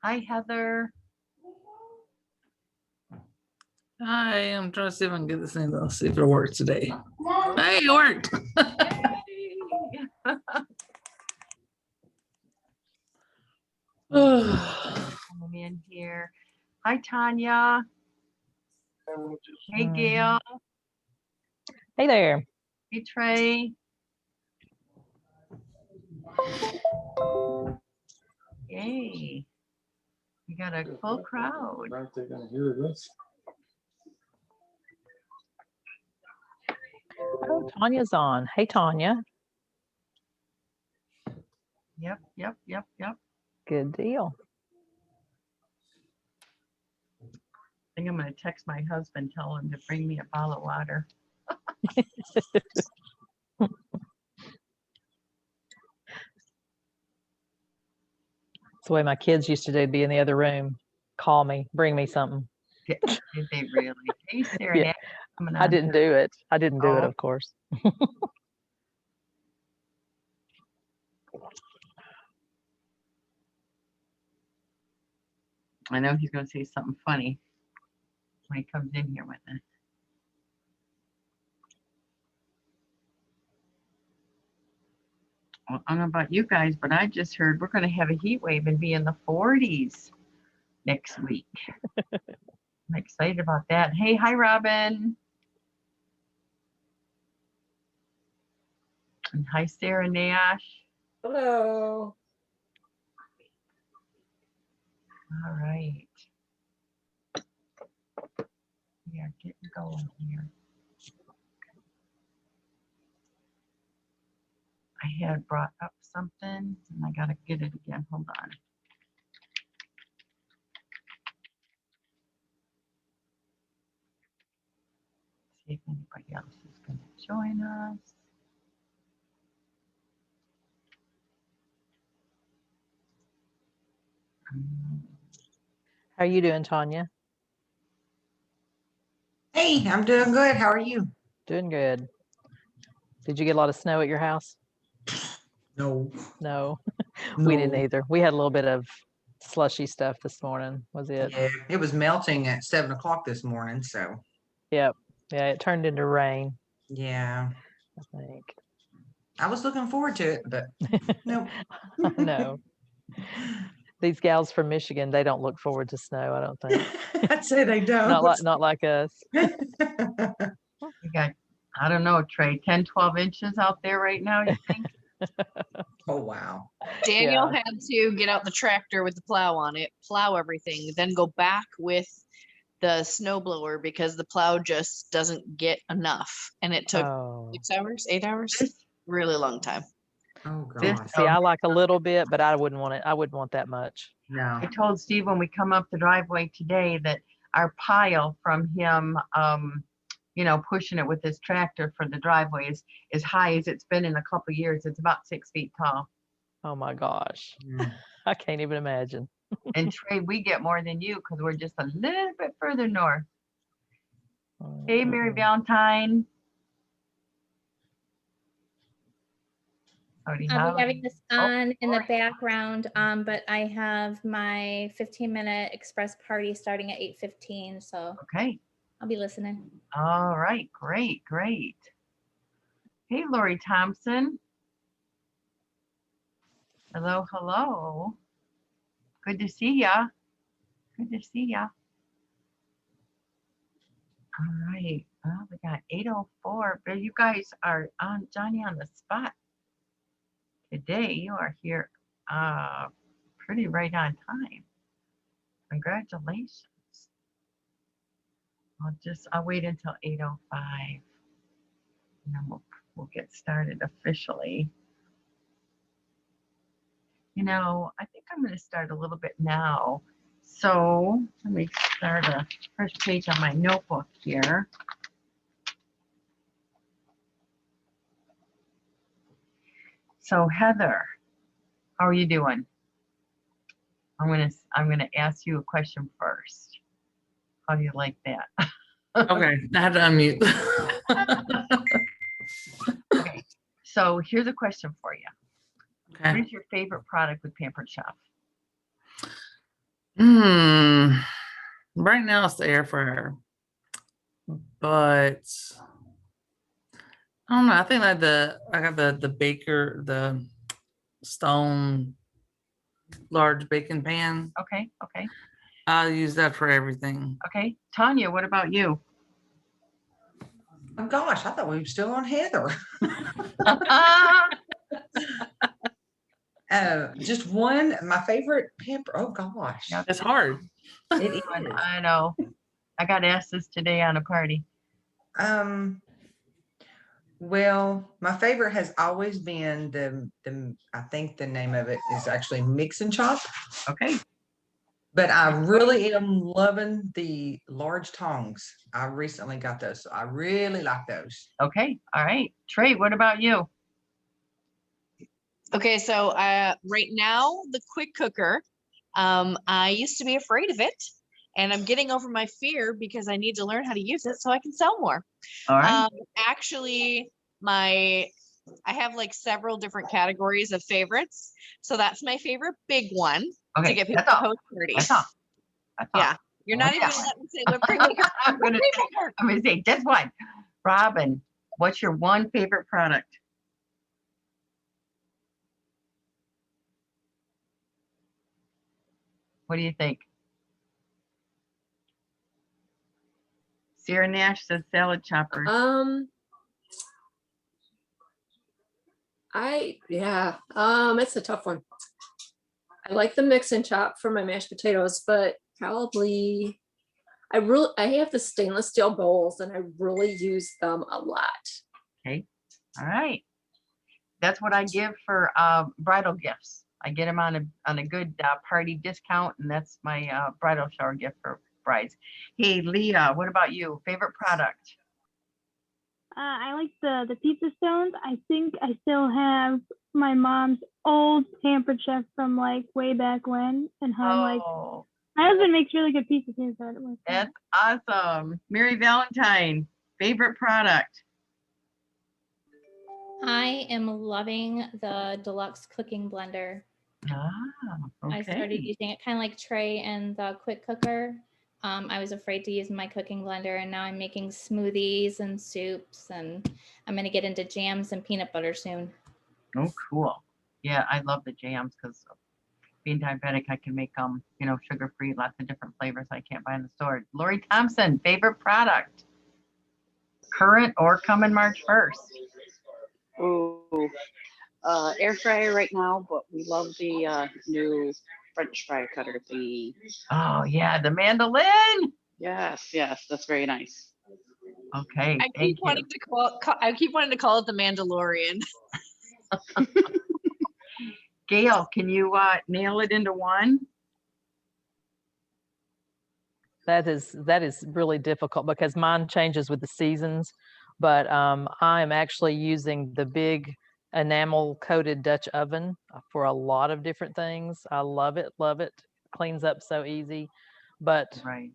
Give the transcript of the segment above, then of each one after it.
Hi, Heather. Hi, I'm trying to see if I can get this thing. Let's see if it works today. Hey, it worked. Coming in here. Hi, Tanya. Hey, Gail. Hey there. Hey, Trey. Yay. We got a full crowd. Oh, Tanya's on. Hey, Tanya. Yep. Good deal. I think I'm going to text my husband, tell him to bring me a bottle of water. It's the way my kids used to do, be in the other room, call me, bring me something. Did they really? Hey, Sarah. Yeah. Coming I on. didn't do it. I didn't do it, Oh. of course. I know he's going to say something funny when he comes in here with it. Well, I don't know about you guys, but I just heard we're going to have a heat wave and be in the 40s next week. I'm excited about that. Hey, hi, Robin. And hi, Sarah Nash. Hello. All right. We are getting going here. I had brought up something and I got to get it again. Hold on. See if anybody else is going to join us. How are you doing, Tanya? Hey, I'm doing good. How are you? Doing good. Did you get a lot of snow at your house? No. No, we didn't either. We had a little bit of slushy stuff this morning. Was it? Yeah, it was melting at 7 o'clock this morning. So Yep. Yeah, it turned into rain, yeah, I think. I was looking forward to it, but no. No. These gals from Michigan, they don't look forward to snow, I don't think. I'd say they don't. Not like us. We got, I don't know, Trey, 10, 12 inches out there right now, you think? Oh wow. Daniel Yeah. had to get out the tractor with the plow on it, plow everything, then go back with the snow blower because the plow just doesn't get enough. And it took Oh. 6 hours, 8 hours, really long time. Oh This- gosh. See, I like a little bit, but I wouldn't want it. I wouldn't want that much. No. I told Steve when we come up the driveway today that our pile from him, you know, pushing it with his tractor for the driveway is as high as it's been in a couple of years. It's about 6 feet tall. Oh my gosh. Mm. I can't even imagine. And Trey, we get more than you because we're just a little bit further north. Hey, Mary Mhm. Valentine. Howdy, I'll be howdy. having this Oh, on in the boy. background, but I have my 15-minute express party starting at 8:15, so Okay. I'll be listening. All right. Great. Great. Hey, Lori Thompson. Hello. Hello. Good to see ya. Good to see ya. All right. Well, we got 8:04. But you guys are on Johnny on the spot today. You are here pretty right on time. Congratulations. I'll wait until 8:05 and then we'll get started officially. You know, I think I'm going to start a little bit now. So let me start a first page on my notebook here. So Heather, how are you doing? I'm gonna ask you a question first. How do you like that? Okay, I had to unmute. Okay, so here's a question for you. What Okay. is your favorite product with Pampered Chef? Right now it's the air fryer, but I don't know. I think like I got the baker, the stone large baking pan. Okay, okay, I use that for everything. okay. Tanya, what about you? Oh gosh, I thought we were still on Heather. Just one, my favorite pamper. Oh gosh, Yep. It's hard. it is. I know. I got asked this today on a party. Well, my favorite has always been the I think the name of it is actually Mix and Chop, Okay, but I really am loving the large tongs. I recently got those, so I really like those. okay, all right. Trey, what about you? Okay, so right now the quick cooker, I used to be afraid of it, and I'm getting over my fear because I need to learn how to use it so I can sell more. All right. Actually, I have like several different categories of favorites. So that's my favorite big one to Okay, get people that's to all. host parties. That's all. That's all. Yeah, you're I not like even that gonna one. let me say whipped cream maker. I'm gonna Whipped cream say, maker. I'm gonna say just one. Robin, what's your one favorite product? What do you think? Sarah Nash says salad choppers. It's a tough one. I like the mix and chop for my mashed potatoes, but probably I have the stainless steel bowls and I really use them a lot. Okay. All right. That's what I give for bridal gifts. I get them on a good party discount, and that's my bridal shower gift for brides. Hey, Leah, what about you? Favorite product? I like the pizza stones. I think I still have my mom's old Pampered Chef from like way back when, and how I'm like, Oh, my husband makes really good pizza too, so it was that's awesome. Mary Valentine, favorite product? I am loving the deluxe cooking blender. Ah, I started okay. using it kind of like Trey and the quick cooker. I was afraid to use my cooking blender, and now I'm making smoothies and soups, and I'm going to get into jams and peanut butter soon. Oh, cool. Yeah, I love the jams because being diabetic, I can make them, sugar-free, lots of different flavors I can't buy in the store. Lori Thompson, favorite product? Current or coming March 1st? Ooh, air fryer right now, but we love the new French fry cutter thingy. Oh, yeah, the mandolin. Yes, that's very nice. Okay, I keep wanting to call it the Mandalorian. Gail, can you nail it into one? That is really difficult because mine changes with the seasons. But I am actually using the big enamel coated Dutch oven for a lot of different things. I love it, love it. Cleans up so easy. But Right.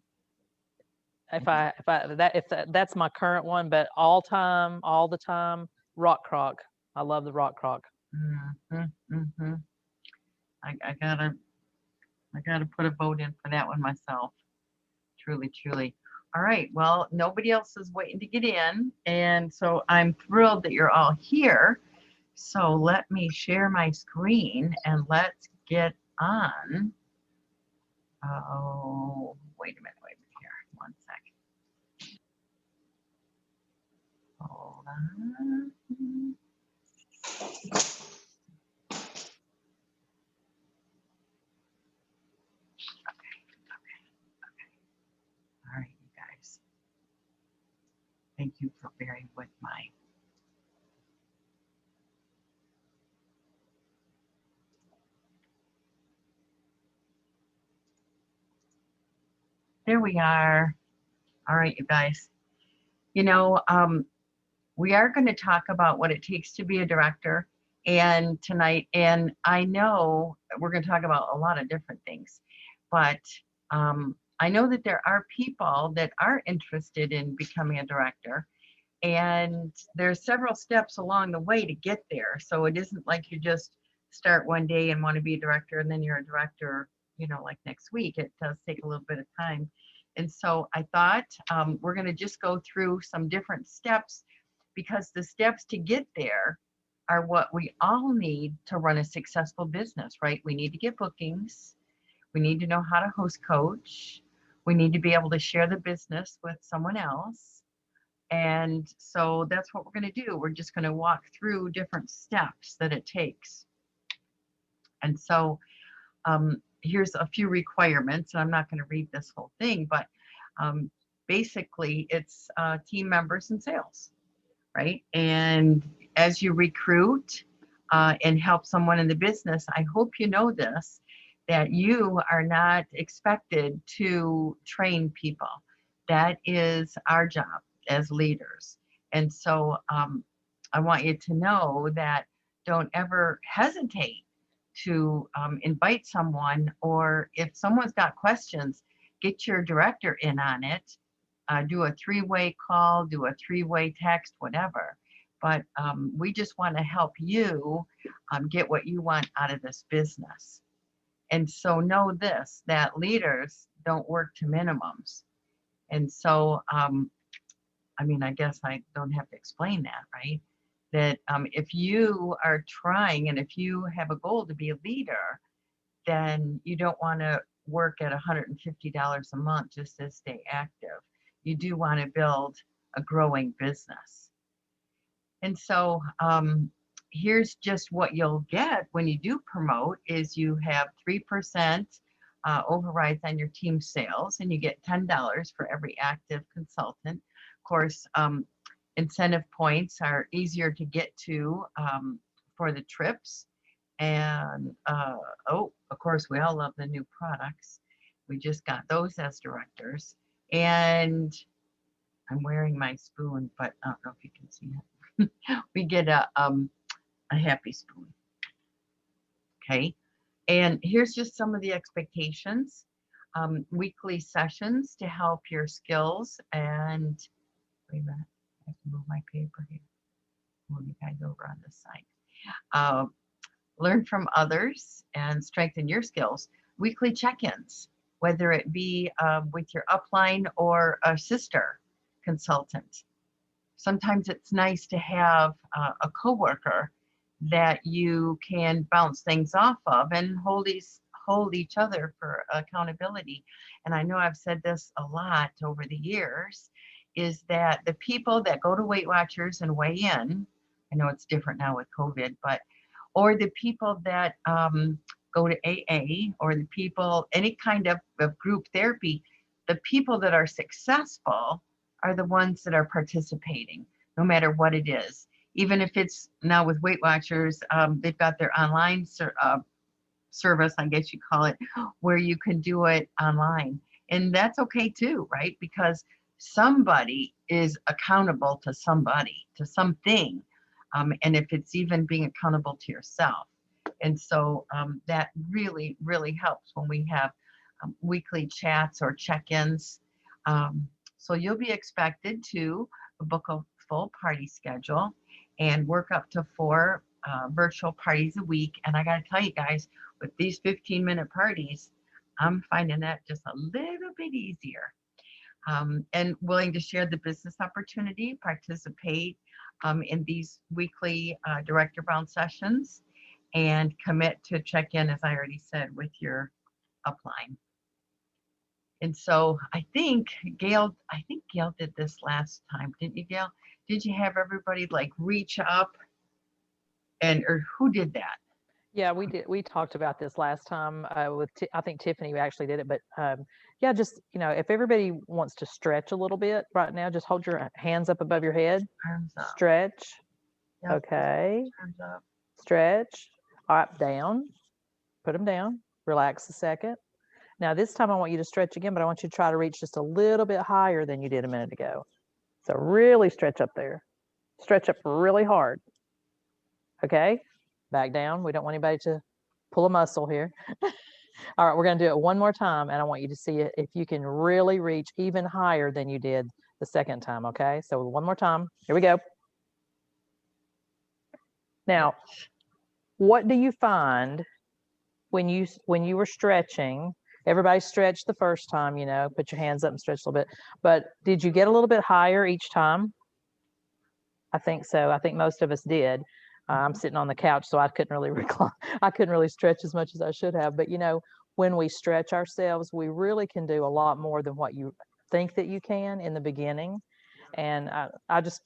that's my current one, but all the time, rock crock. I love the rock crock. I gotta put a vote in for that one myself. Truly, truly. All right. Well, nobody else is waiting to get in, and so I'm thrilled that you're all here. So let me share my screen and let's get on. Oh, wait a minute here. 1 second. Hold on. Okay. All right, you guys. Thank you for bearing with my. There we are. All right, you guys. We are going to talk about what it takes to be a director and tonight. And I know we're going to talk about a lot of different things, but I know that there are people that are interested in becoming a director, and there's several steps along the way to get there. So it isn't like you just start one day and want to be a director and then you're a director, like next week. It does take a little bit of time. And so I thought we're going to just go through some different steps, because the steps to get there are what we all need to run a successful business, right? We need to get bookings. We need to know how to host coach. We need to be able to share the business with someone else. And so that's what we're going to do. We're just going to walk through different steps that it takes. And so here's a few requirements. And I'm not going to read this whole thing, but basically it's team members and sales, right? And as you recruit and help someone in the business, I hope you know this, that you are not expected to train people. That is our job as leaders. And so I want you to know that don't ever hesitate to invite someone, or if someone's got questions, get your director in on it. Do a 3-way call, do a 3-way text, whatever. But we just want to help you get what you want out of this business. And so know this, that leaders don't work to minimums. And so, I mean, I guess I don't have to explain that, right? That if you are trying and if you have a goal to be a leader, then you don't want to work at $150 a month just to stay active. You do want to build a growing business. And so here's just what you'll get when you do promote is you have 3% overrides on your team sales, and you get $10 for every active consultant. Of course, incentive points are easier to get to for the trips. And oh, of course, we all love the new products. We just got those as directors. And I'm wearing my spoon, but I don't know if you can see it. We get a happy spoon. Okay. And here's just some of the expectations. Weekly sessions to help your skills. And wait a minute, I have to move my paper here. Move you guys over on this side. Learn from others and strengthen your skills. Weekly check-ins, whether it be with your upline or a sister consultant. Sometimes it's nice to have a coworker that you can bounce things off of and hold each other for accountability. And I know I've said this a lot over the years, is that the people that go to Weight Watchers and weigh in, I know it's different now with COVID, but or the people that go to AA, or the people, any kind of group therapy, the people that are successful are the ones that are participating, no matter what it is. Even if it's now with Weight Watchers, they've got their online service, I guess you call it, where you can do it online. And that's okay too, right? Because somebody is accountable to somebody, to something. And if it's even being accountable to yourself. And so that really, really helps when we have weekly chats or check-ins. So you'll be expected to book a full party schedule and work up to 4 virtual parties a week. And I got to tell you guys, with these 15-minute parties, I'm finding that just a little bit easier. And willing to share the business opportunity, participate in these weekly director bound sessions, and commit to check in, as I already said, with your upline. And so I think Gail did this last time, didn't you, Gail? Did you have everybody like reach up, or who did that? Yeah, we did. We talked about this last time with, I think Tiffany actually did it, but yeah, just, if everybody wants to stretch a little bit right now, just hold your hands up above your head. Arms up. Stretch. Yep. Okay. Arms up. Stretch. Up, down. Put them down. Relax a second. Now this time I want you to stretch again, but I want you to try to reach just a little bit higher than you did a minute ago. So really stretch up there. Stretch up really hard. Okay. Back down. We don't want anybody to pull a muscle here. All right, we're going to do it one more time, and I want you to see it if you can really reach even higher than you did the second time, okay? So one more time. Here we go. Now, what do you find when you were stretching, everybody stretched the first time, put your hands up and stretch a little bit, but did you get a little bit higher each time? I think so. I think most of us did. I'm sitting on the couch, so I couldn't really recline. I couldn't really stretch as much as I should have. But when we stretch ourselves, we really can do a lot more than what you think that you can in the beginning. And this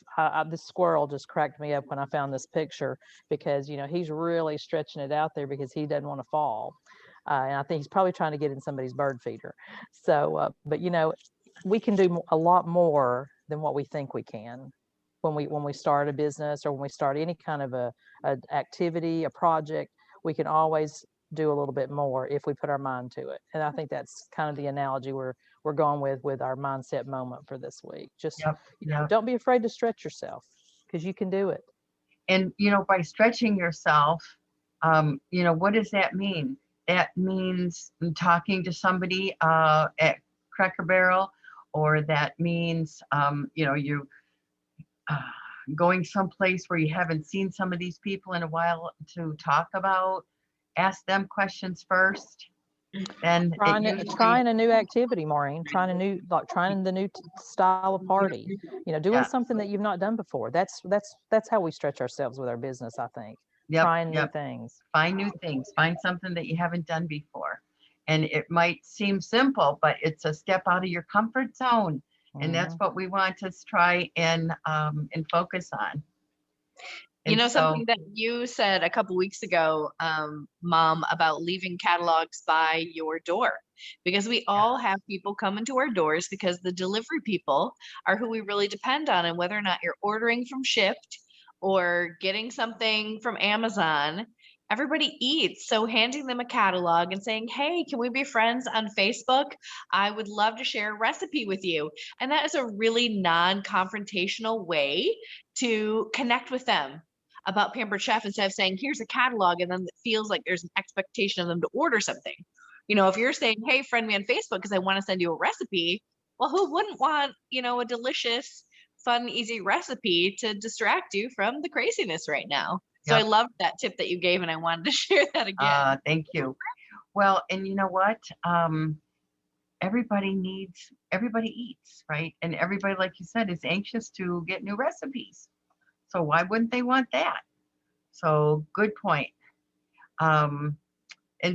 squirrel just cracked me up when I found this picture, because he's really stretching it out there because he doesn't want to fall. And I think he's probably trying to get in somebody's bird feeder. So, but we can do a lot more than what we think we can when we start a business, or when we start any kind of a activity, a project. We can always do a little bit more if we put our mind to it. And I think that's kind of the analogy we're going with our mindset moment for this week. Just don't be afraid to stretch yourself, because you can do it. And by stretching yourself, what does that mean? That means talking to somebody at Cracker Barrel, or that means you going someplace where you haven't seen some of these people in a while to talk about. Ask them questions first. Then trying a new activity, Maureen, trying the new style of party, doing something that you've not done before. That's how we stretch ourselves with our business, I think. Trying new things. Find new things. Find something that you haven't done before. And it might seem simple, but it's a step out of your comfort zone. And that's what we want to try and focus on. Something that you said a couple weeks ago, Mom, about leaving catalogs by your door, because we all have people come into our doors, because the delivery people are who we really depend on. And whether or not you're ordering from Shipt or getting something from Amazon, everybody eats. So handing them a catalog and saying, hey, can we be friends on Facebook? I would love to share a recipe with you. And that is a really non-confrontational way to connect with them about Pampered Chef, instead of saying, here's a catalog, and then it feels like there's an expectation of them to order something. If you're saying, hey, friend me on Facebook because I want to send you a recipe, well, who wouldn't want, a delicious, fun, easy recipe to distract you from the craziness right now? So I loved that tip that you gave, and I wanted to share that again. Thank you. Well, and you know what? Everybody eats, right? And everybody, like you said, is anxious to get new recipes. So why wouldn't they want that? So good point. And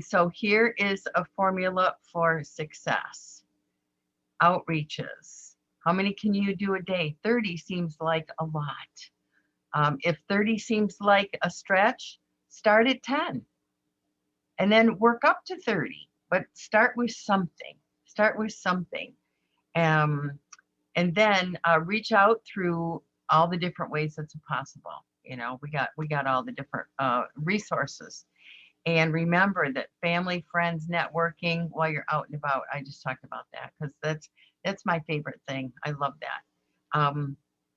so here is a formula for success. Outreaches. How many can you do a day? 30 seems like a lot. If 30 seems like a stretch, start at 10 and then work up to 30, but start with something. And then reach out through all the different ways that's possible. We got all the different resources. And remember that family, friends, networking while you're out and about. I just talked about that because that's my favorite thing. I love that.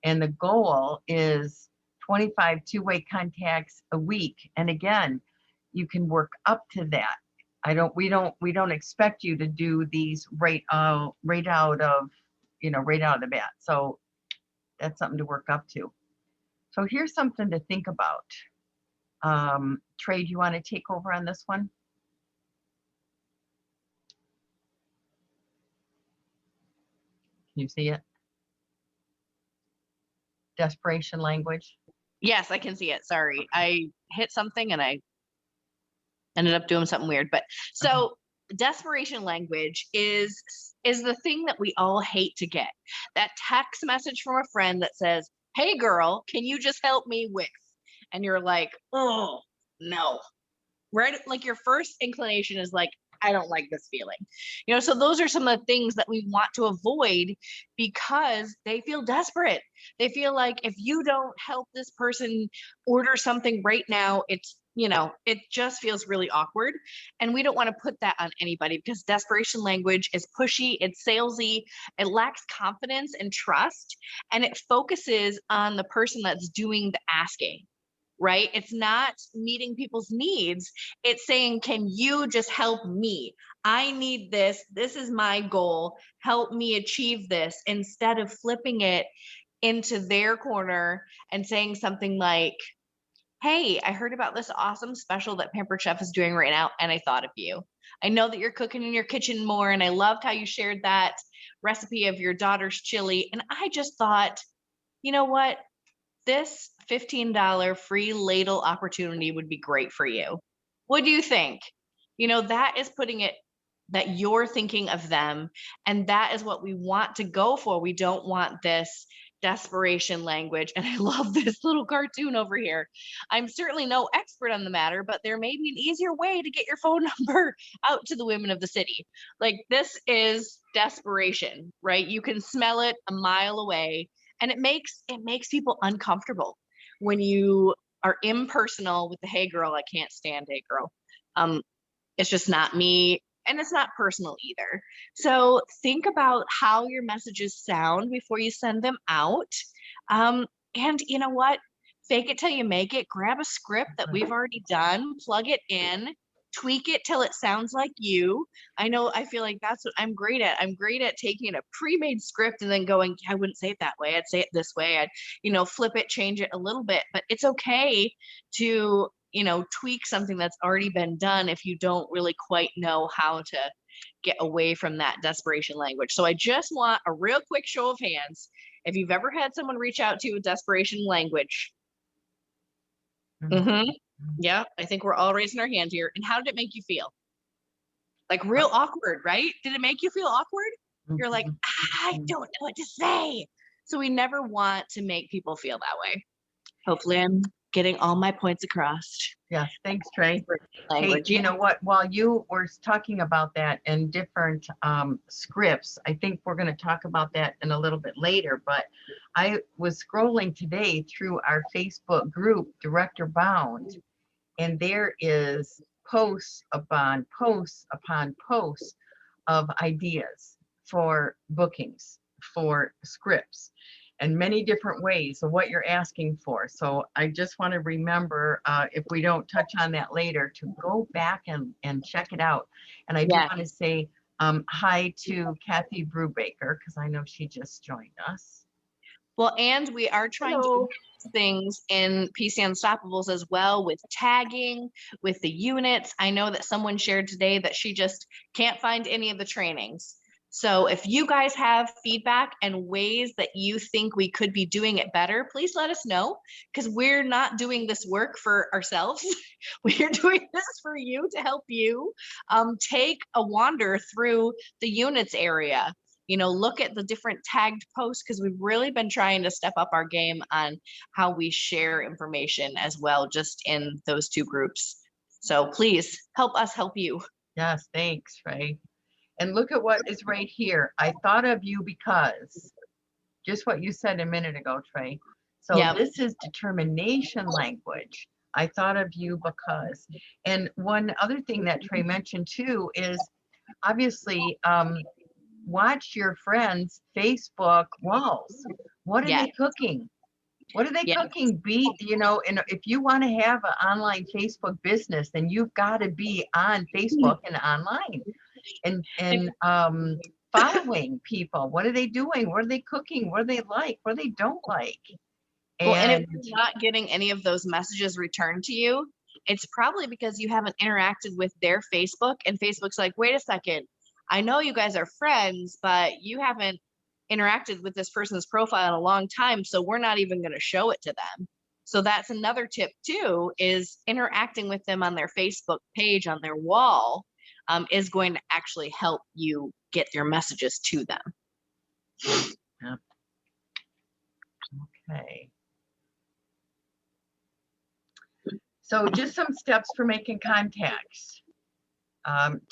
And the goal is 25 two-way contacts a week. And again, you can work up to that. We don't expect you to do these right out of the bat. So that's something to work up to. So here's something to think about. Trey, do you want to take over on this one? Can you see it? Desperation language. Yes, I can see it. Sorry. I hit something and I ended up doing something weird. But so desperation language is the thing that we all hate to get. That text message from a friend that says, hey girl, can you just help me with? And you're like, oh no. Right? Like your first inclination is like, I don't like this feeling. So those are some of the things that we want to avoid, because they feel desperate. They feel like if you don't help this person order something right now, it's it just feels really awkward. And we don't want to put that on anybody, because desperation language is pushy, it's salesy, it lacks confidence and trust, and it focuses on the person that's doing the asking, right? It's not meeting people's needs. It's saying, can you just help me? I need this. This is my goal. Help me achieve this, instead of flipping it into their corner and saying something like, hey, I heard about this awesome special that Pampered Chef is doing right now, and I thought of you. I know that you're cooking in your kitchen more, and I loved how you shared that recipe of your daughter's chili. And I just thought, you know what? This $15 free ladle opportunity would be great for you. What do you think? You know, that is putting it that you're thinking of them, and that is what we want to go for. We don't want this desperation language. And I love this little cartoon over here. I'm certainly no expert on the matter, but there may be an easier way to get your phone number out to the women of the city. Like, this is desperation, right? You can smell it a mile away, and it makes people uncomfortable when you are impersonal with the "hey girl, I can't stand hey girl." It's just not me, and it's not personal either. So think about how your messages sound before you send them out. And you know what? Fake it till you make it. Grab a script that we've already done, plug it in, tweak it till it sounds like you. I feel like that's what I'm great at. I'm great at taking a pre-made script and then going, I wouldn't say it that way. I'd say it this way. I'd flip it, change it a little bit, but it's okay to tweak something that's already been done if you don't really quite know how to get away from that desperation language. So I just want a real quick show of hands. If you've ever had someone reach out to you with desperation language. Yeah, I think we're all raising our hand here. And how did it make you feel? Like real awkward, right? Did it make you feel awkward? You're like, I don't know what to say. So we never want to make people feel that way. Hopefully I'm getting all my points across. Yes, thanks, Trey. Language. Hey, you know what? While you were talking about that and different scripts, I think we're going to talk about that in a little bit later. But I was scrolling today through our Facebook group, Director Bound, and there is posts upon posts upon posts of ideas for bookings, for scripts, and many different ways of what you're asking for. So I just want to remember, if we don't touch on that later, to go back and check it out. And I do want to say hi to Kathy Brubaker, because I know she just joined us. Well, and we are trying to do things in PC Unstoppables as well, with tagging, with the units. I know that someone shared today that she just can't find any of the trainings. So if you guys have feedback and ways that you think we could be doing it better, please let us know, because we're not doing this work for ourselves. We're doing this for you, to help you take a wander through the units area. Look at the different tagged posts, because we've really been trying to step up our game on how we share information as well, just in those two groups. So please help us help you. Yes, thanks, Ray. And look at what is right here. I thought of you because, just what you said a minute ago, Trey. So this is determination language. I thought of you because. And one other thing that Trey mentioned too is, obviously, watch your friends' Facebook walls. What are they cooking? What are they cooking? And if you want to have an online Facebook business, then you've got to be on Facebook and online. And following people. What are they doing? What are they cooking? What do they like? What do they don't like? And if you're not getting any of those messages returned to you, it's probably because you haven't interacted with their Facebook, and Facebook's like, wait a second, I know you guys are friends, but you haven't interacted with this person's profile in a long time, so we're not even going to show it to them. So that's another tip too, is interacting with them on their Facebook page, on their wall, is going to actually help you get your messages to them. Yeah. Okay. So just some steps for making contacts.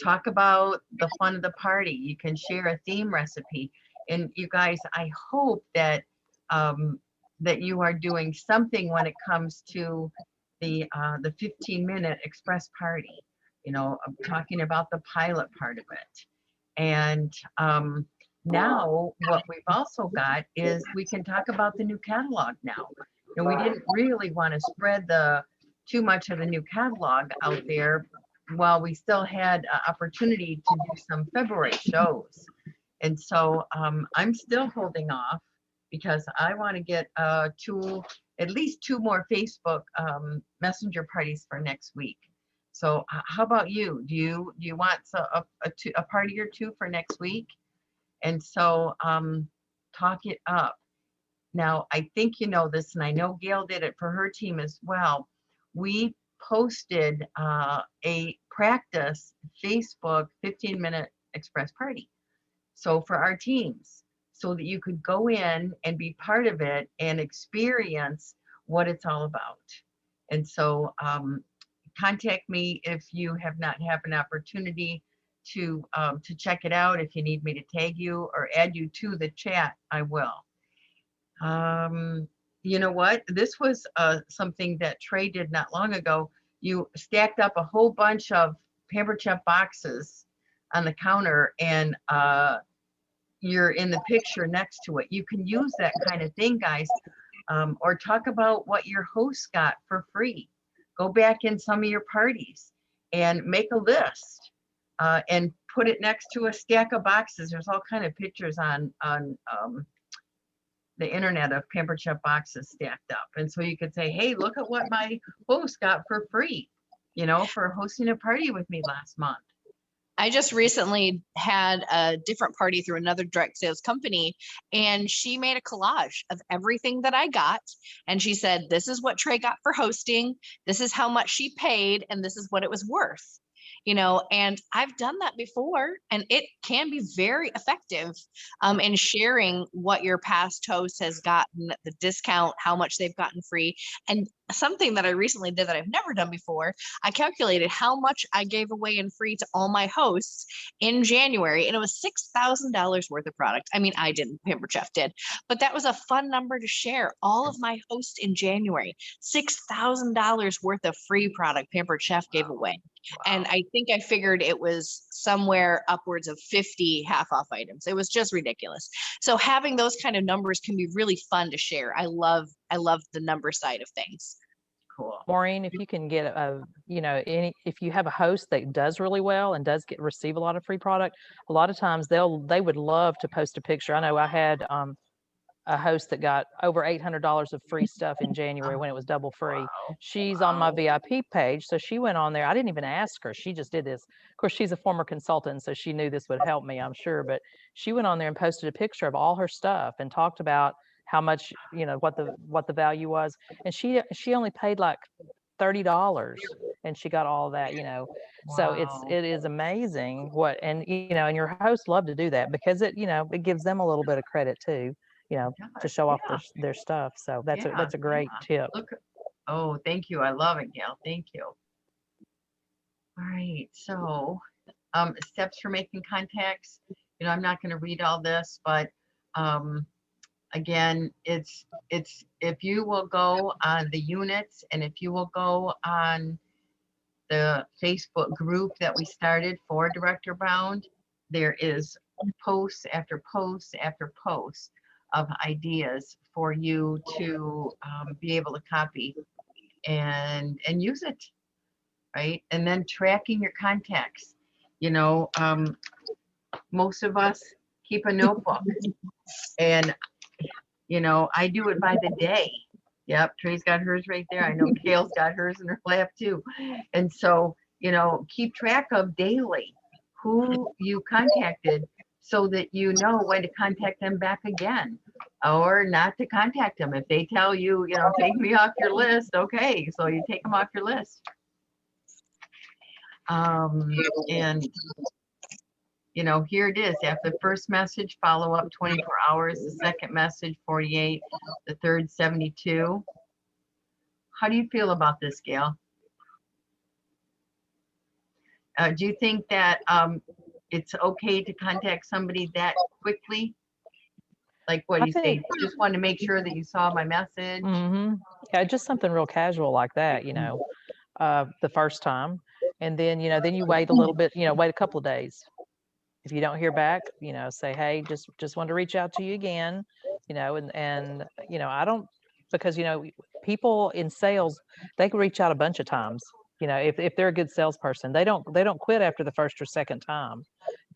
Talk about the fun of the party. You can share a theme recipe. And you guys, I hope that that you are doing something when it comes to the 15-minute express party. I'm talking about the pilot part of it. And now what we've also got is we can talk about the new catalog now. And we didn't really want to spread too much of the new catalog out there while we still had an opportunity to do some February shows. And so I'm still holding off, because I want to get a tool at least 2 more Facebook messenger parties for next week. So how about you? Do you want a party or 2 for next week? And so talk it up. Now, I think you know this, and I know Gail did it for her team as well. We posted a practice Facebook 15-minute express party. So for our teams, so that you could go in and be part of it and experience what it's all about. And so contact me if you have not had an opportunity to check it out. If you need me to tag you or add you to the chat, I will. You know what? This was something that Trey did not long ago. You stacked up a whole bunch of Pampered Chef boxes on the counter, and you're in the picture next to it. You can use that kind of thing, guys, or talk about what your host got for free. Go back in some of your parties and make a list and put it next to a stack of boxes. There's all kind of pictures on the internet of Pampered Chef boxes stacked up. And so you could say, hey, look at what my host got for free, you know, for hosting a party with me last month. I just recently had a different party through another direct sales company, and she made a collage of everything that I got. And she said, this is what Trey got for hosting. This is how much she paid, and this is what it was worth. You know, and I've done that before, and it can be very effective in sharing what your past host has gotten, the discount, how much they've gotten free. And something that I recently did that I've never done before, I calculated how much I gave away in free to all my hosts in January, and it was $6,000 worth of product. I mean, I didn't, Pampered Chef did, but that was a fun number to share. All of my hosts in January, $6,000 worth of free product Pampered Chef gave away. And I think I figured it was somewhere upwards of 50 half off items. It was just ridiculous. So having those kind of numbers can be really fun to share. I love the number side of things. Cool. Maureen, if you can get if you have a host that does really well and does receive a lot of free product, a lot of times they would love to post a picture. I know I had a host that got over $800 of free stuff in January when it was double free. She's on my VIP page, so she went on there. I didn't even ask her. She just did this. Of course, she's a former consultant, so she knew this would help me, I'm sure. But she went on there and posted a picture of all her stuff and talked about how much, what the value was. And she only paid like $30 and she got all that, So it is amazing and your hosts love to do that because it gives them a little bit of credit too. To show off their stuff. So that's a great tip. Look, oh, thank you. I love it, Gail. Thank you. All right. So steps for making contacts. I'm not going to read all this, but again, it's if you will go on the units and if you will go on the Facebook group that we started for Director Bound, there is posts after posts after posts of ideas for you to be able to copy and use it, right? And then tracking your contacts. Most of us keep a notebook, and I do it by the day. Yep, Trey's got hers right there. I know Gail's got hers in her lap too. And so, keep track of daily who you contacted, so that you know when to contact them back again or not to contact them. If they tell you, take me off your list, okay, so you take them off your list. And here it is. After the first message, follow up 24 hours, the second message 48, the third 72. How do you feel about this, Gail? Do you think that it's okay to contact somebody that quickly? Like what you say, just wanted to make sure that you saw my message. Yeah, just something real casual like that, the first time. And then, then you wait a little bit, wait a couple of days. If you don't hear back, say, hey, just want to reach out to you again, and I don't, because, people in sales, they can reach out a bunch of times. If they're a good salesperson, they don't quit after the first or second time.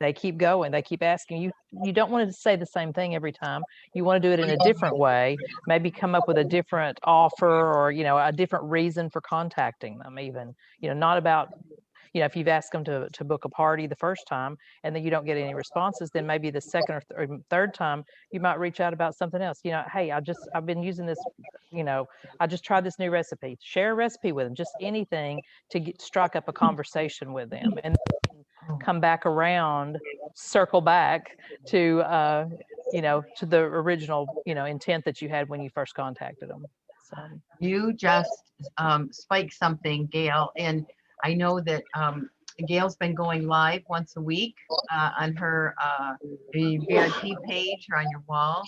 they keep going. They keep asking you. You don't want to say the same thing every time. You want to do it in a different way. Maybe come up with a different offer, or a different reason for contacting them. Even not about if you've asked them to book a party the first time and then you don't get any responses, then maybe the second or third time you might reach out about something else. Hey, I've been using this. I just tried this new recipe. Share a recipe with them. Just anything to strike up a conversation with them, and come back around, circle back to to the original intent that you had when you first contacted them. So You just spiked something, Gail, and I know that Gail's been going live once a week on her the VIP page or on your wall.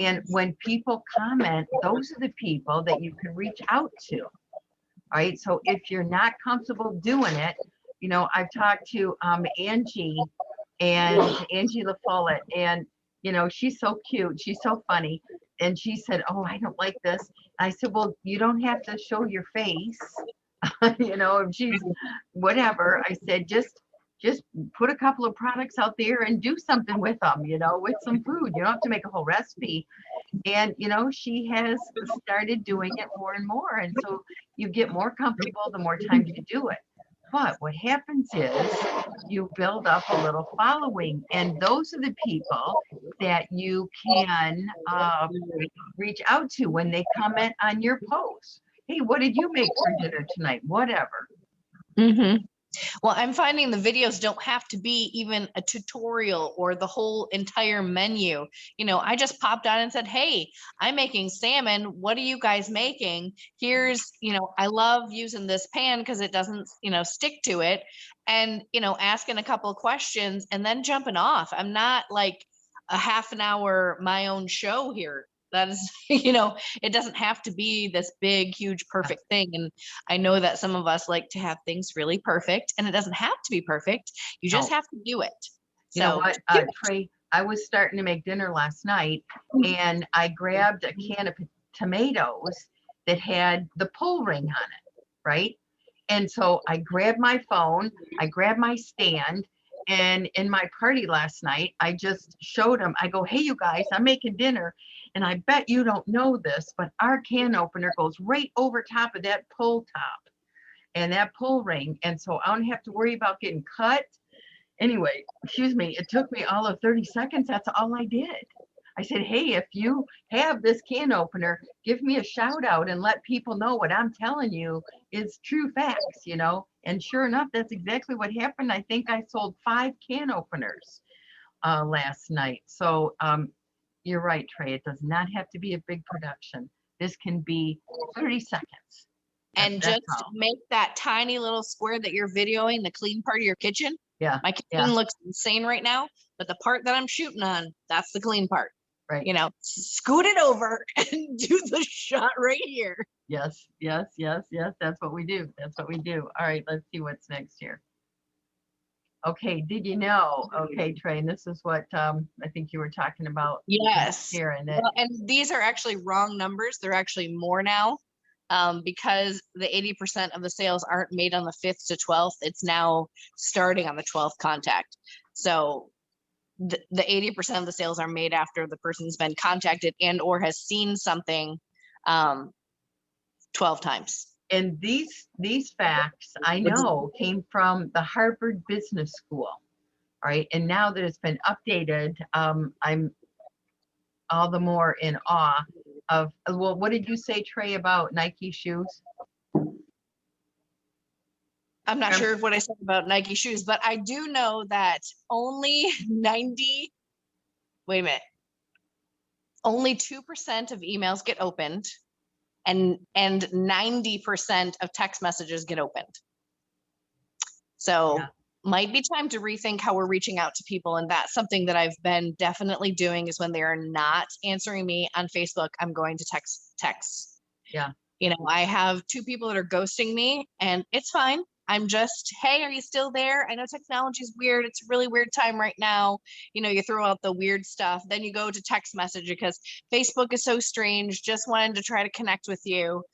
And when people comment, those are the people that you can reach out to. Right. So if you're not comfortable doing it, I've talked to Angie LaFollette, and she's so cute. She's so funny. And she said, "Oh, I don't like this." I said, "Well, you don't have to show your face." If she's whatever. I said, just put a couple of products out there and do something with them, with some food. You don't have to make a whole recipe. And, she has started doing it more and more. And so you get more comfortable the more times you do it. But what happens is you build up a little following, and those are the people that you can reach out to when they comment on your post. Hey, what did you make for dinner tonight? Whatever. Mm-hmm. Well, I'm finding the videos don't have to be even a tutorial or the whole entire menu. I just popped on and said, "Hey, I'm making salmon. What are you guys making? Here's, I love using this pan because it doesn't, stick to it." And, asking a couple of questions and then jumping off. I'm not like a half an hour, my own show here. That is, it doesn't have to be this big, huge, perfect thing. And I know that some of us like to have things really perfect, and it doesn't have to be perfect. You just have to do it. You know what, Trey, I was starting to make dinner last night, and I grabbed a can of tomatoes that had the pull ring on it, right? And so I grabbed my phone, I grabbed my stand, and in my party last night, I just showed them, I go, "Hey, you guys, I'm making dinner. And I bet you don't know this, but our can opener goes right over top of that pull top and that pull ring. And so I don't have to worry about getting cut." Anyway, excuse me, it took me all of 30 seconds. That's all I did. I said, "Hey, if you have this can opener, give me a shout out and let people know what I'm telling you is true facts, And sure enough, that's exactly what happened. I think I sold 5 can openers last night. So you're right, Trey. It does not have to be a big production. This can be 30 seconds. And just make that tiny little square that you're videoing, the clean part of your kitchen. Yeah. My kitchen looks insane right now, but the part that I'm shooting on, that's the clean part. Right. Scoot it over and do the shot right here. Yes. That's what we do. All right, let's see what's next here. Okay, did you know? Okay, Trey, and this is what I think you were talking about. Yes. Here and and these are actually wrong numbers. They're actually more now, because the 80% of the sales aren't made on the 5th to 12th. It's now starting on the 12th contact. So the 80% of the sales are made after the person's been contacted and or has seen something 12 times. And these facts I know came from the Harvard Business School, right? And now that it's been updated, I'm all the more in awe of, well, what did you say, Trey, about Nike shoes? I'm not sure what I said about Nike shoes, but I do know that only 2% of emails get opened. And 90% of text messages get opened. So might be time to rethink how we're reaching out to people. And that's something that I've been definitely doing, is when they are not answering me on Facebook, I'm going to text. Yeah. I have 2 people that are ghosting me, and it's fine. I'm just, "Hey, are you still there? I know technology is weird. It's a really weird time right now." You throw out the weird stuff, then you go to text message because Facebook is so strange. Just wanted to try to connect with you.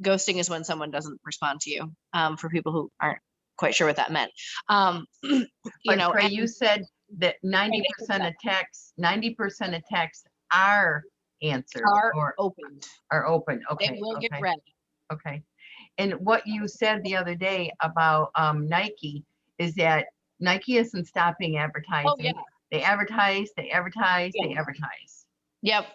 Ghosting is when someone doesn't respond to you. For people who aren't quite sure what that meant. Trey, you said that 90% of texts, 90% of texts are answered Are or opened. are open. They Okay. will get Okay. ready. Okay. And what you said the other day about Nike is that Nike isn't stopping advertising. Oh, yeah. They advertise, they advertise, they Yeah. advertise. Yep.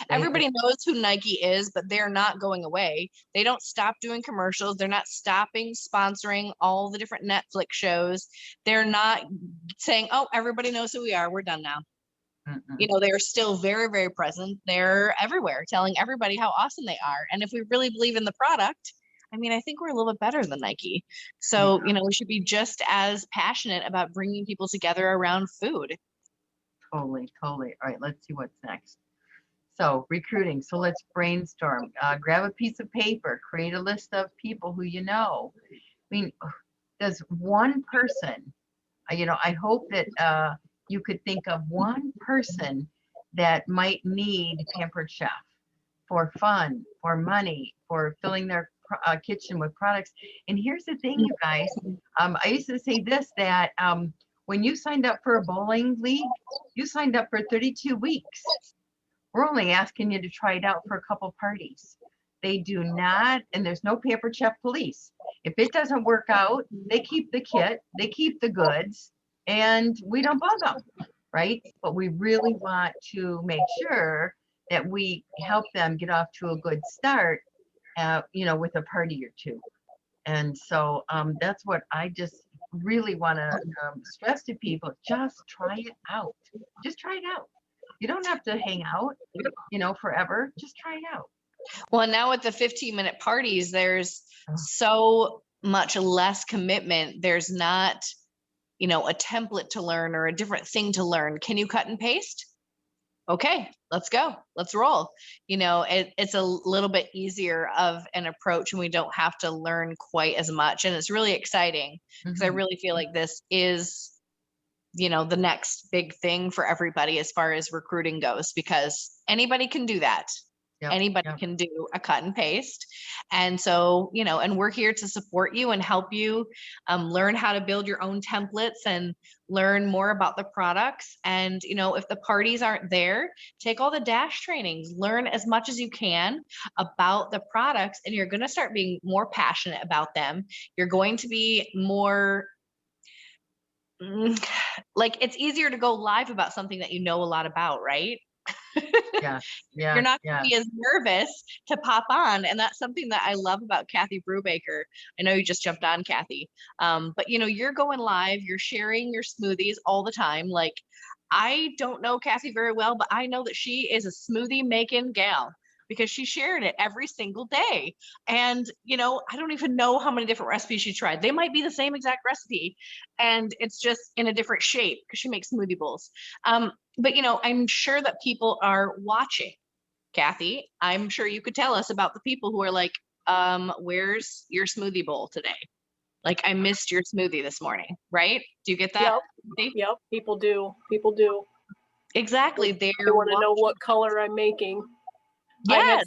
They- Everybody knows who Nike is, but they're not going away. They don't stop doing commercials. They're not stopping sponsoring all the different Netflix shows. They're not saying, oh, everybody knows who we are. We're done now. You know, they're still very, very present. They're everywhere telling everybody how awesome they are. And if we really believe in the product, I mean, I think we're a little bit better than Nike. So, you know, we should be just as passionate about bringing people together around food. Totally, totally. All right, let's see what's next. So recruiting. So let's brainstorm. Grab a piece of paper, create a list of people who you know. I mean, does one person, you know, I hope that you could think of one person that might need Pampered Chef for fun, for money, for filling their kitchen with products. And here's the thing, you guys. I used to say this, that when you signed up for a bowling league, you signed up for 32 weeks. We're only asking you to try it out for a couple parties. They do not, and there's no Pampered Chef police. If it doesn't work out, they keep the kit, they keep the goods, and we don't bug them, right? But we really want to make sure that we help them get off to a good start, you know, with a party or two. And so that's what I just really want to stress to people. Just try it out. Just try it out. You don't have to hang out, you know, forever. Just try it out. Well, now with the 15-minute parties, there's so much less commitment. There's not, you know, a template to learn or a different thing to learn. Can you cut and paste? Okay, let's go. Let's roll. You know, it's a little bit easier of an approach and we don't have to learn quite as much. And it's really exciting because I really feel like this is, you know, the next big thing for everybody as far as recruiting goes, because anybody can do that. Yep, Anybody yep. can do a cut and paste. And so, you know, and we're here to support you and help you learn how to build your own templates and learn more about the products. And, you know, if the parties aren't there, take all the dash trainings, learn as much as you can about the products, and you're going to start being more passionate about them. You're going to be more like, it's easier to go live about something that you know a lot about, right? Yeah, yeah. You're not going yeah. to be as nervous to pop on. And that's something that I love about Kathy Brubaker. I know you just jumped on, Kathy. But you know, you're going live, you're sharing your smoothies all the time. Like, I don't know Kathy very well, but I know that she is a smoothie making gal because she shared it every single day. And, you know, I don't even know how many different recipes she tried. They might be the same exact recipe and it's just in a different shape because she makes smoothie bowls. But, you know, I'm sure that people are watching. Kathy, I'm sure you could tell us about the people who are like, where's your smoothie bowl today? Like, I missed your smoothie this morning, right? Do you get that? Yep, people do. People do. Exactly. They want to know what color I'm making. Yes.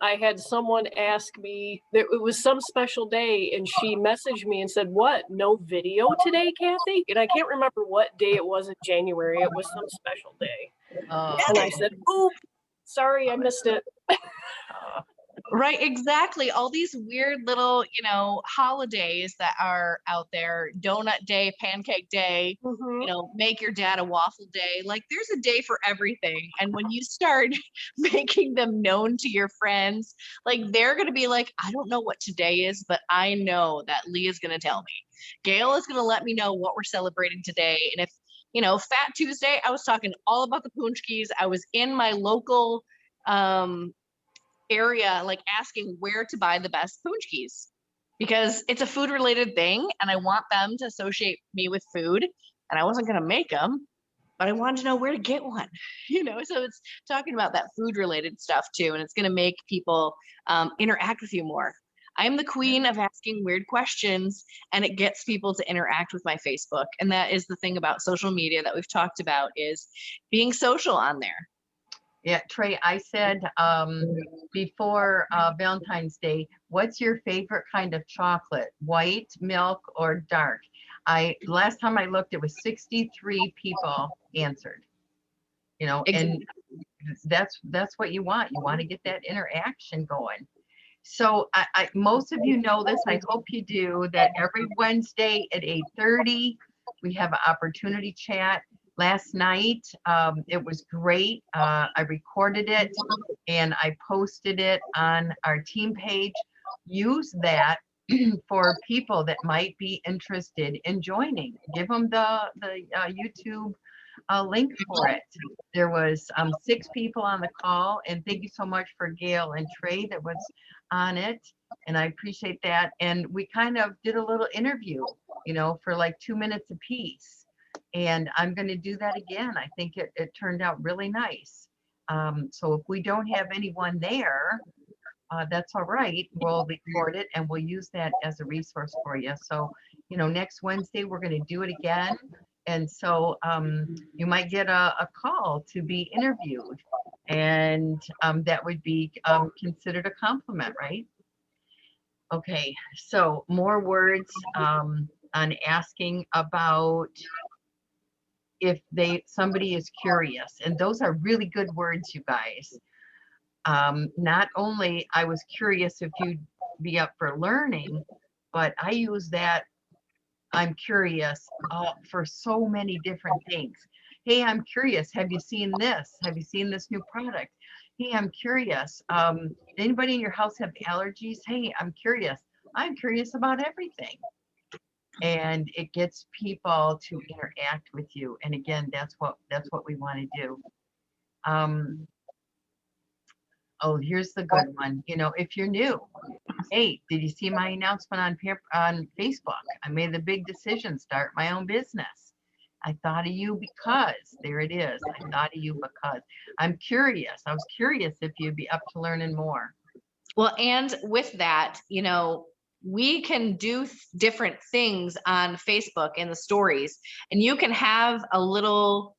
I had someone ask me, it was some special day, and she messaged me and said, what, no video today, Kathy? And I can't remember what day it was in January. It was some special day. And I said, oop, sorry, I missed it. Right, exactly. All these weird little, you know, holidays that are out there, donut day, pancake day, you know, make your dad a waffle day. Like, there's a day for everything. And when you start making them known to your friends, like, they're going to be like, I don't know what today is, but I know that Lee is going to tell me. Gail is going to let me know what we're celebrating today. And if, you know, Fat Tuesday, I was talking all about the punchkis. I was in my local area, like asking where to buy the best punchkis because it's a food related thing and I want them to associate me with food, and I wasn't going to make them, but I wanted to know where to get one, you know. So it's talking about that food related stuff too, and it's going to make people interact with you more. I'm the queen of asking weird questions, and it gets people to interact with my Facebook. And that is the thing about social media that we've talked about, is being social on there. Yeah, Trey, I said before Valentine's Day, what's your favorite kind of chocolate, white, milk, or dark? last time I looked, it was 63 people answered, you know, and that's what you want. You want to get that interaction going. So most of you know this, I hope you do, that every Wednesday at 8:30, we have an opportunity chat. Last night, it was great. I recorded it and I posted it on our team page. Use that for people that might be interested in joining. Give them the YouTube link for it. There was 6 people on the call, and thank you so much for Gail and Trey that was on it, and I appreciate that. And we kind of did a little interview, you know, for like 2 minutes apiece, and I'm going to do that again. I think it turned out really nice. So if we don't have anyone there, that's all right. We'll record it and we'll use that as a resource for you. So, you know, next Wednesday we're going to do it again. And so you might get a call to be interviewed, and that would be considered a compliment, right? Okay, so more words on asking about if somebody is curious, and those are really good words, you guys. Not only I was curious if you'd be up for learning, but I use that I'm curious for so many different things. Hey, I'm curious. Have you seen this? Have you seen this new product? Hey, I'm curious. Anybody in your house have allergies? Hey, I'm curious. I'm curious about everything. And it gets people to interact with you. And again, that's what we want to do. Oh, here's the good one. You know, if you're new, hey, did you see my announcement on Facebook? I made the big decision, start my own business. I thought of you because, there it is. I thought of you because I'm curious. I was curious if you'd be up to learning more. Well, and with that, you know, we can do different things on Facebook in the stories, and you can have a little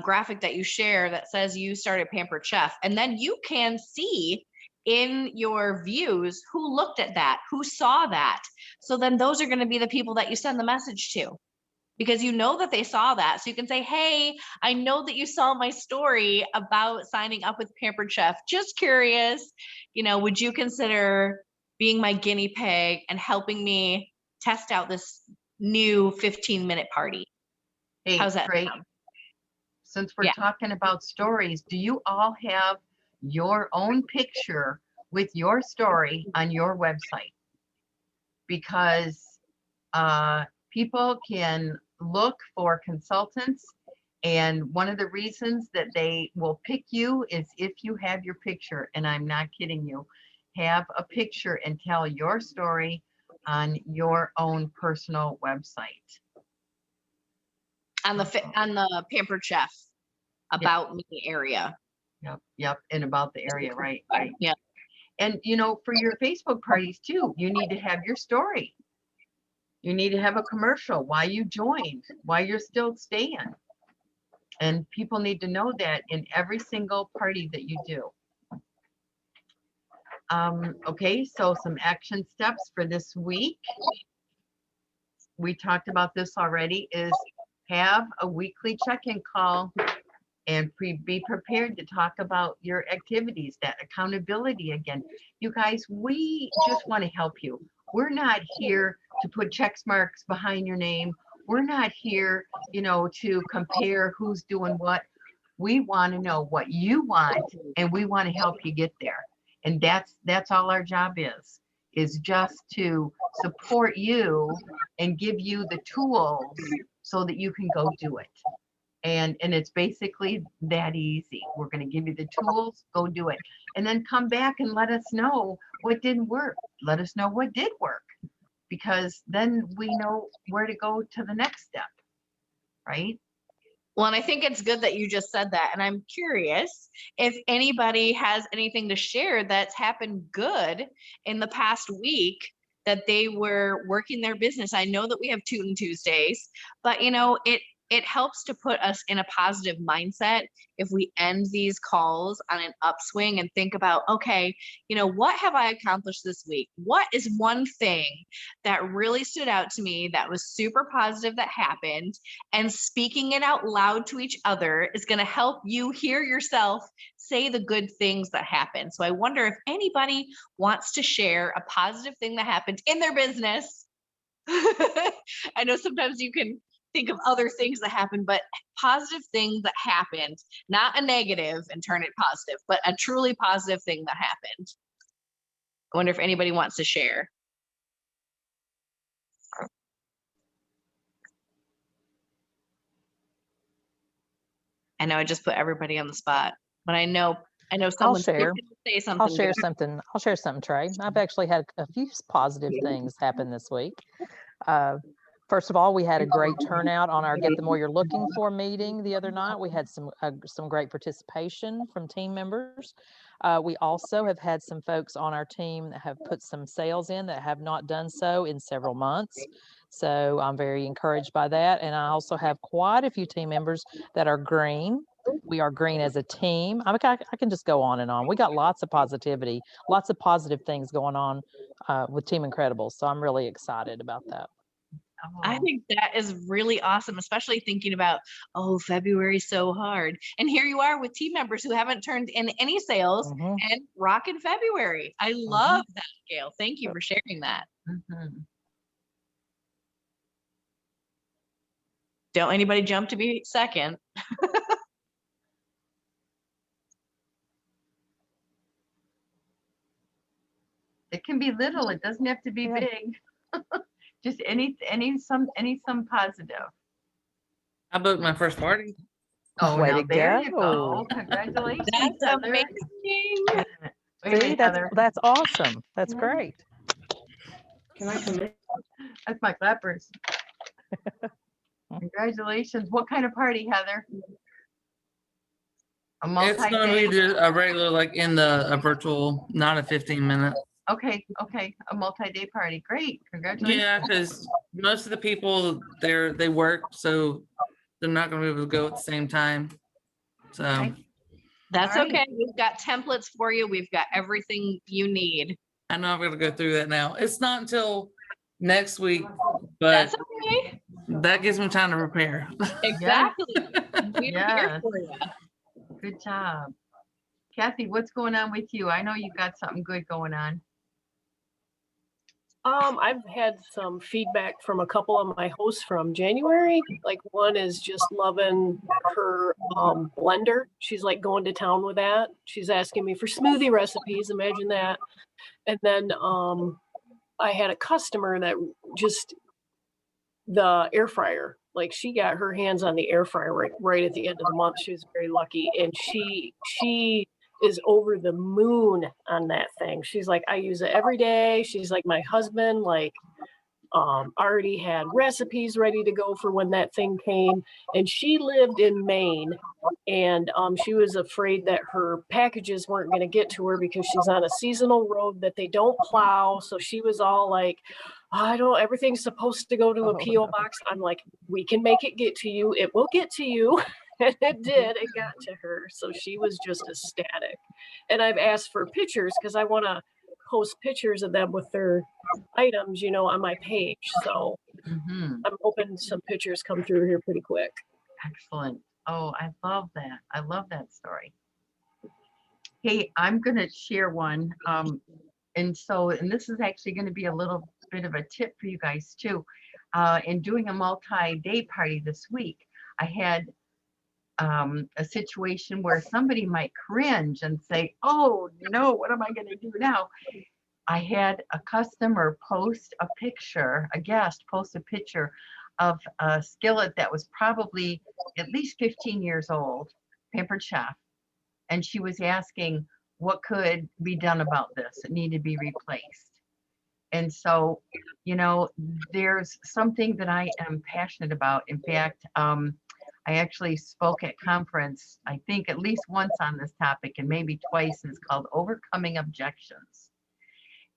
graphic that you share that says you started Pampered Chef, and then you can see in your views who looked at that, who saw that. So then those are going to be the people that you send the message to, because you know that they saw that. So you can say, hey, I know that you saw my story about signing up with Pampered Chef. Just curious, you know, would you consider being my guinea pig and helping me test out this new 15-minute party? Hey, how's that Trey, sound? since we're talking about stories, do you all have your own picture with your story on your website? Because people can look for consultants, and one of the reasons that they will pick you is if you have your picture, and I'm not kidding you. Have a picture and tell your story on your own personal website. On the Pampered Chef about me area. Yep, and about the area, right? Yeah. And you know, for your Facebook parties too, you need to have your story. You need to have a commercial, why you joined, why you're still staying. And people need to know that in every single party that you do. Okay, so some action steps for this week. We talked about this already, is have a weekly check-in call and be prepared to talk about your activities, that accountability again. You guys, we just want to help you. We're not here to put check marks behind your name. We're not here, you know, to compare who's doing what. We want to know what you want, and we want to help you get there. And that's all our job is just to support you and give you the tools so that you can go do it. And it's basically that easy. We're going to give you the tools, go do it. And then come back and let us know what didn't work. Let us know what did work, because then we know where to go to the next step, right? Well, and I think it's good that you just said that. And I'm curious if anybody has anything to share that's happened good in the past week that they were working their business. I know that we have Tootin' Tuesdays, but you know, it helps to put us in a positive mindset if we end these calls on an upswing and think about, okay, you know, what have I accomplished this week? What is one thing that really stood out to me that was super positive that happened? And speaking it out loud to each other is going to help you hear yourself say the good things that happen. So I wonder if anybody wants to share a positive thing that happened in their business. I know sometimes you can think of other things that happened, but positive things that happened, not a negative and turn it positive, but a truly positive thing that happened. I wonder if anybody wants to share. I know I just put everybody on the spot, but I know someone's share. itching to say something. I'll share good. something. I'll share something, Trey. I've actually had a few positive things happen this week. First of all, we had a great turnout on our Get the More You're Looking For meeting the other night. We had some great participation from team members. We also have had some folks on our team that have put some sales in that have not done so in several months. So I'm very encouraged by that. And I also have quite a few team members that are green. We are green as a team. I can just go on and on. We got lots of positivity, lots of positive things going on with Team Incredible. So I'm really excited about that. I think that is really awesome, especially thinking about, February's so hard. And here you are with team members who haven't turned in any sales and rocking February. I love that, Gail. Thank you for sharing that. Don't anybody jump to be second. It can be little. It doesn't have to be big. Just some positive. I booked my first party. Oh, Way now to there you go. go. Congratulations, That's Heather. amazing. Wait a See, minute, Heather. that's awesome. That's great. Can I come in? That's my clappers. Congratulations. What kind of party, Heather? A It's going to be multi-day? just a regular, like a virtual, not a 15-minute. Okay. A multi-day party. Great. Congratulations. Yeah, because most of the people they work, so they're not going to be able to go at the same time. So That's All right. okay. We've got templates for you. We've got everything you need. I know I'm going to go through that now. It's not until next week, but That's okay. that gives me time to prepare. Exactly. We're here Yes. for you. Good job. Kathy, what's going on with you? I know you got something good going on. I've had some feedback from a couple of my hosts from January. Like one is just loving her blender. She's like going to town with that. She's asking me for smoothie recipes. Imagine that. And then I had a customer that just the air fryer. Like she got her hands on the air fryer right at the end of the month. She was very lucky, and she is over the moon on that thing. She's like, I use it every day. She's like, my husband already had recipes ready to go for when that thing came. And she lived in Maine, and she was afraid that her packages weren't going to get to her because she's on a seasonal road that they don't plow. So she was all like, everything's supposed to go to a PO box. I'm like, we can make it get to you. It will get to you. And it did. It got to her. So she was just ecstatic. And I've asked for pictures because I want to post pictures of them with their items, on my page. So I'm hoping some pictures come through here pretty quick. Excellent. Oh, I love that. I love that story. Hey, I'm going to share one. And this is actually going to be a little bit of a tip for you guys too. In doing a multi-day party this week, I had a situation where somebody might cringe and say, oh no, what am I going to do now? I had a customer post a picture, a guest post a picture of a skillet that was probably at least 15 years old, Pampered Chef. And she was asking what could be done about this. It needed to be replaced. And so, there's something that I am passionate about. In fact, I actually spoke at conference, I think at least once on this topic and maybe twice. It's called Overcoming Objections.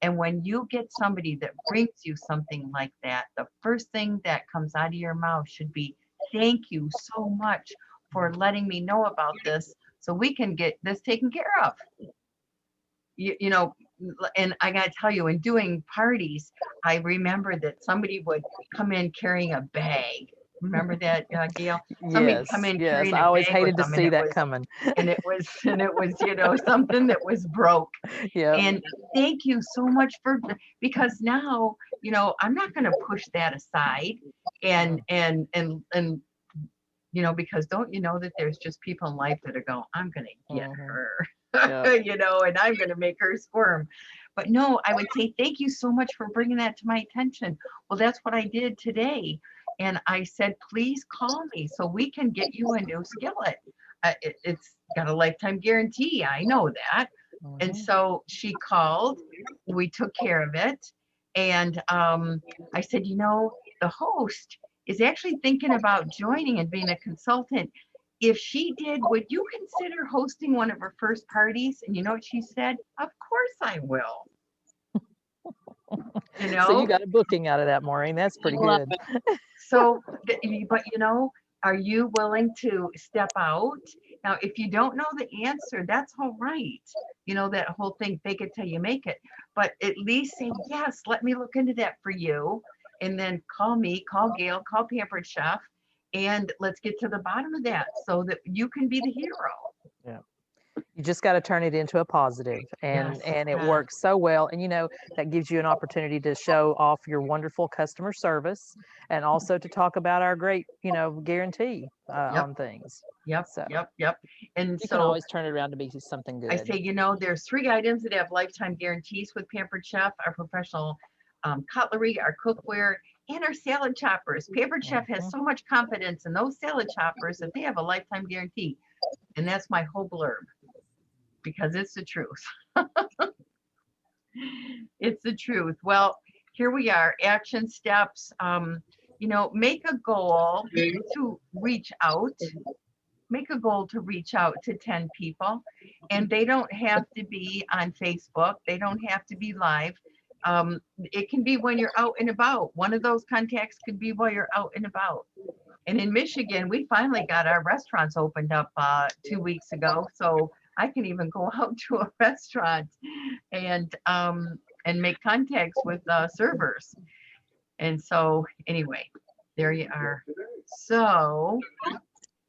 And when you get somebody that brings you something like that, the first thing that comes out of your mouth should be, thank you so much for letting me know about this so we can get this taken care of. You know, and I got to tell you, in doing parties, I remember that somebody would come in carrying a bag. Remember that, Gail? Somebody would come in Yes. carrying I a always bag with hated to them, see that coming. and it was, you know, something that was broke. Yeah. And thank you so much because now, you know, I'm not going to push that aside and, you know, because don't you know that there's just people in life that are going, I'm going to get her, you know, and I'm going to make her squirm. But no, I would say, thank you so much for bringing that to my attention. Well, that's what I did today. And I said, please call me so we can get you a new skillet. It's got a lifetime guarantee. I know that. And so she called, we took care of it. And I said, you know, the host is actually thinking about joining and being a consultant. If she did, would you consider hosting one of her first parties? And you know what she said? Of course I will. You know? So you got a booking out of that, Maureen. That's pretty good. So, but you know, are you willing to step out? Now, if you don't know the answer, that's all right. You know, that whole thing, fake it till you make it. But at least say, yes, let me look into that for you. And then call me, call Gail, call Pampered Chef, and let's get to the bottom of that so that you can be the hero. Yeah. You just got to turn it into a positive, and Yes. it works so well. And you know, that gives you an opportunity to show off your wonderful customer service, and also to talk about our great, you know, guarantee on things. Yep. So Yep. And you so can always turn it around to be something good. I say, you know, there's 3 items that have lifetime guarantees with Pampered Chef: our professional cutlery, our cookware, and our salad choppers. Pampered Chef has so much confidence in those salad choppers that they have a lifetime guarantee. And that's my whole blurb, because it's the truth. It's the truth. Well, here we are, action steps. You know, make a goal to reach out. Make a goal to reach out to 10 people, and they don't have to be on Facebook. They don't have to be live. It can be when you're out and about. One of those contacts could be while you're out and about. And in Michigan, we finally got our restaurants opened up 2 weeks ago. So I can even go out to a restaurant and make contacts with servers. And so anyway, there you are. So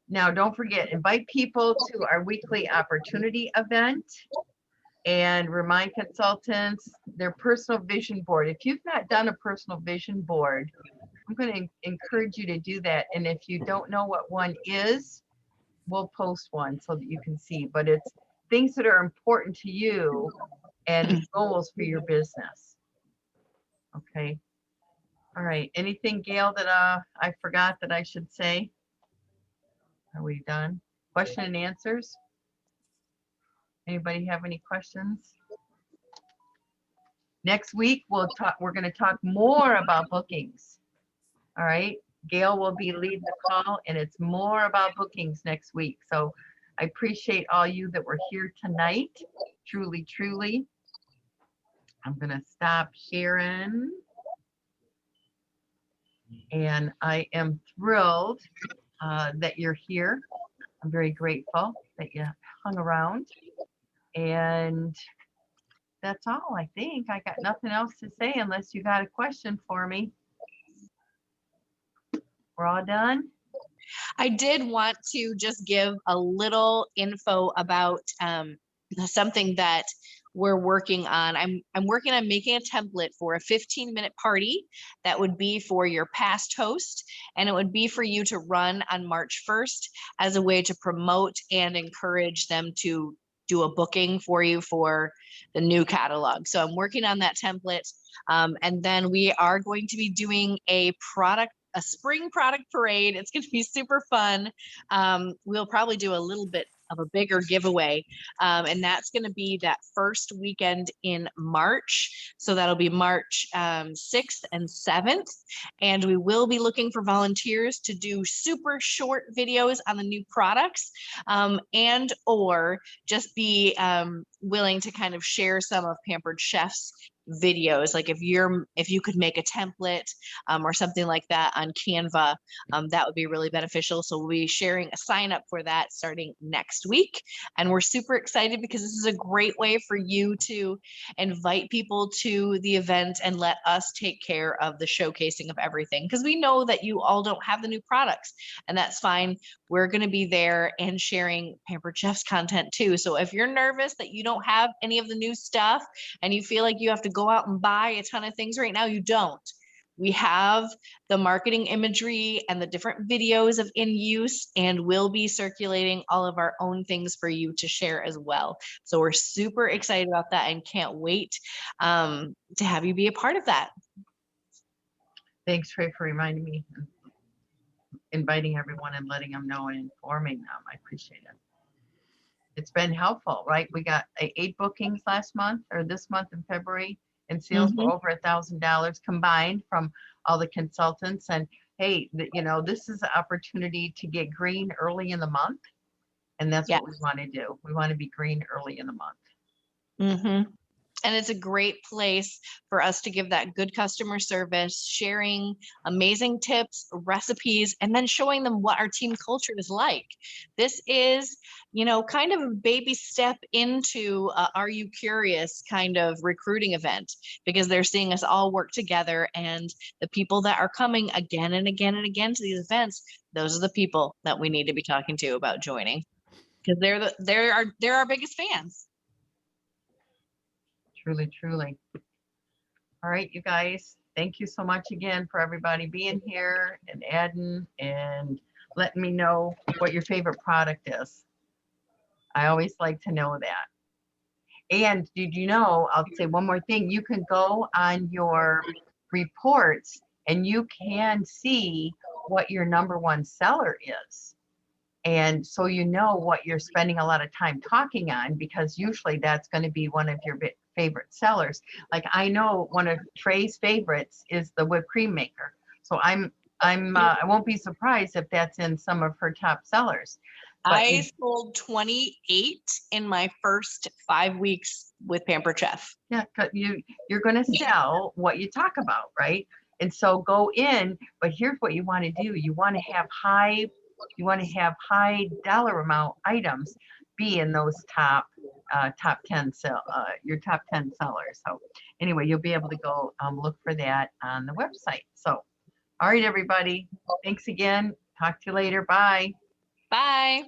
now don't forget, invite people to our weekly opportunity event, and remind consultants their personal vision board. If you've not done a personal vision board, I'm going to encourage you to do that. And if you don't know what one is, we'll post one so that you can see. But it's things that are important to you and goals for your business. Okay. All right. Anything, Gail, that I forgot that I should say? Are we done? Question and answers? Anybody have any questions? Next week, we're going to talk more about bookings. All right. Gail will be leading the call, and it's more about bookings next week. So I appreciate all you that were here tonight. Truly, truly. I'm going to stop sharing. And I am thrilled that you're here. I'm very grateful that you hung around. And that's all, I think. I got nothing else to say unless you got a question for me. We're all done? I did want to just give a little info about something that we're working on. I'm working on making a template for a 15-minute party that would be for your past host, and it would be for you to run on March 1st as a way to promote and encourage them to do a booking for you for the new catalog. So I'm working on that template. And then we are going to be doing a spring product parade. It's going to be super fun. We'll probably do a little bit of a bigger giveaway. And that's going to be that first weekend in March. So that'll be March 6th and 7th. And we will be looking for volunteers to do super short videos on the new products, and or just be willing to kind of share some of Pampered Chef's videos. Like if you could make a template or something like that on Canva, that would be really beneficial. So we'll be sharing a sign up for that starting next week. And we're super excited because this is a great way for you to invite people to the event and let us take care of the showcasing of everything. Because we know that you all don't have the new products, and that's fine. We're going to be there and sharing Pampered Chef's content too. So if you're nervous that you don't have any of the new stuff and you feel like you have to go out and buy a ton of things right now, you don't. We have the marketing imagery and the different videos of in use, and we'll be circulating all of our own things for you to share as well. So we're super excited about that and can't wait to have you be a part of that. Thanks, Trey, for reminding me, inviting everyone and letting them know and informing them. I appreciate it. It's been helpful, right? We got 8 bookings last month or this month in February, and sales were over $1,000 combined from all the consultants. And hey, you know, this is an opportunity to get green early in the month. And that's what we want to do. We want to be green early in the month. And it's a great place for us to give that good customer service, sharing amazing tips, recipes, and then showing them what our team culture is like. This is, you know, kind of a baby step into Are You Curious kind of recruiting event, because they're seeing us all work together, and the people that are coming again and again and again to these events, those are the people that we need to be talking to about joining, because they're our biggest fans. Truly, truly. All right, you guys, thank you so much again for everybody being here and adding and letting me know what your favorite product is. I always like to know that. And did you know, I'll say one more thing, you can go on your reports and you can see what your #1 seller is. And so you know what you're spending a lot of time talking on, because usually that's going to be one of your favorite sellers. Like I know one of Trey's favorites is the whipped cream maker. So I won't be surprised if that's in some of her top sellers. But I sold 28 in my first 5 weeks with Pampered Chef. Yeah, you're going to sell what you talk about, right? And so go in, but here's what you want to do. You want to have high dollar amount items be in those top 10 your top 10 sellers. So anyway, you'll be able to go look for that on the website. So all right, everybody, thanks again. Talk to you later. Bye. Bye.